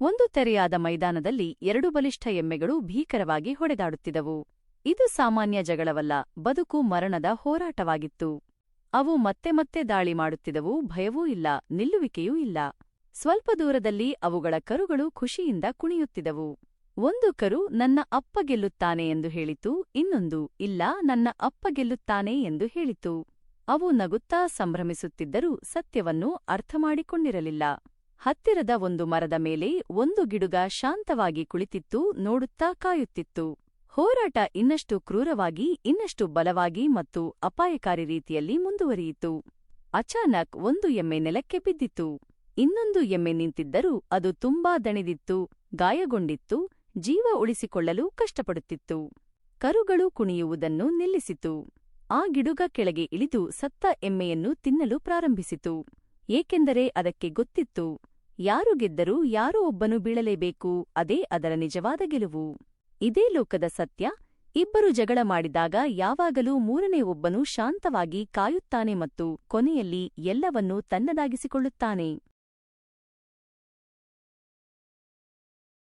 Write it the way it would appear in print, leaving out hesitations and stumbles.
ಒಂದು ತೆರೆಯಾದ ಮೈದಾನದಲ್ಲಿ ಎರಡು ಬಲಿಷ್ಠ ಎಮ್ಮೆಗಳು ಭೀಕರವಾಗಿ ಹೊಡೆದಾಡುತ್ತಿದ್ದವು. ಇದು ಸಾಮಾನ್ಯ ಜಗಳವಲ್ಲ, ಬದುಕು ಮರಣದ ಹೋರಾಟವಾಗಿತ್ತು. ಅವು ಮತ್ತೆ ಮತ್ತೆ ದಾಳಿ ಮಾಡುತ್ತಿದ್ದವು, ಭಯವೂ ಇಲ್ಲ, ನಿಲ್ಲುವಿಕೆಯೂ ಇಲ್ಲ. ಸ್ವಲ್ಪ ದೂರದಲ್ಲಿ ಅವುಗಳ ಕರುಗಳು ಖುಷಿಯಿಂದ ಕುಣಿಯುತ್ತಿದ್ದವು. ಒಂದು ಕರು ನನ್ನ ಅಪ್ಪ ಗೆಲ್ಲುತ್ತಾನೆ ಎಂದು ಹೇಳಿತು, ಇನ್ನೊಂದು ಇಲ್ಲ, ನನ್ನ ಅಪ್ಪ ಗೆಲ್ಲುತ್ತಾನೆ ಎಂದು ಹೇಳಿತು. ಅವು ನಗುತ್ತಾ ಸಂಭ್ರಮಿಸುತ್ತಿದ್ದರೂ ಸತ್ಯವನ್ನು ಅರ್ಥಮಾಡಿಕೊಂಡಿರಲಿಲ್ಲ. ಹತ್ತಿರದ ಒಂದು ಮರದ ಮೇಲೆ ಒಂದು ಗಿಡುಗ ಶಾಂತವಾಗಿ ಕುಳಿತಿತ್ತು, ನೋಡುತ್ತಾ ಕಾಯುತ್ತಿತ್ತು. ಹೋರಾಟ ಇನ್ನಷ್ಟು ಕ್ರೂರವಾಗಿ, ಇನ್ನಷ್ಟು ಬಲವಾಗಿ ಮತ್ತು ಅಪಾಯಕಾರಿ ರೀತಿಯಲ್ಲಿ ಮುಂದುವರಿಯಿತು. ಅಚಾನಕ್ ಒಂದು ಎಮ್ಮೆ ನೆಲಕ್ಕೆ ಬಿದ್ದಿತು. ಇನ್ನೊಂದು ಎಮ್ಮೆ ನಿಂತಿದ್ದರೂ ಅದು ತುಂಬಾ ದಣಿದಿತ್ತು, ಗಾಯಗೊಂಡಿತ್ತು, ಜೀವ ಉಳಿಸಿಕೊಳ್ಳಲು ಕಷ್ಟಪಡುತ್ತಿತ್ತು. ಕರುಗಳು ಕುಣಿಯುವುದನ್ನು ನಿಲ್ಲಿಸಿತು. ಆ ಗಿಡುಗ ಕೆಳಗೆ ಇಳಿದು ಸತ್ತ ಎಮ್ಮೆಯನ್ನು ತಿನ್ನಲು ಪ್ರಾರಂಭಿಸಿತು. ಏಕೆಂದರೆ ಅದಕ್ಕೆ ಗೊತ್ತಿತ್ತು, ಯಾರು ಗೆದ್ದರೂ ಯಾರೋ ಒಬ್ಬನು ಬೀಳಲೇಬೇಕು, ಅದೇ ಅದರ ನಿಜವಾದ ಗೆಲುವು. ಇದೇ ಲೋಕದ ಸತ್ಯ. ಇಬ್ಬರು ಜಗಳ ಮಾಡಿದಾಗ ಯಾವಾಗಲೂ ಮೂರನೇ ಒಬ್ಬನು ಶಾಂತವಾಗಿ ಕಾಯುತ್ತಾನೆ ಮತ್ತು ಕೊನೆಯಲ್ಲಿ ಎಲ್ಲವನ್ನೂ ತನ್ನದಾಗಿಸಿಕೊಳ್ಳುತ್ತಾನೆ.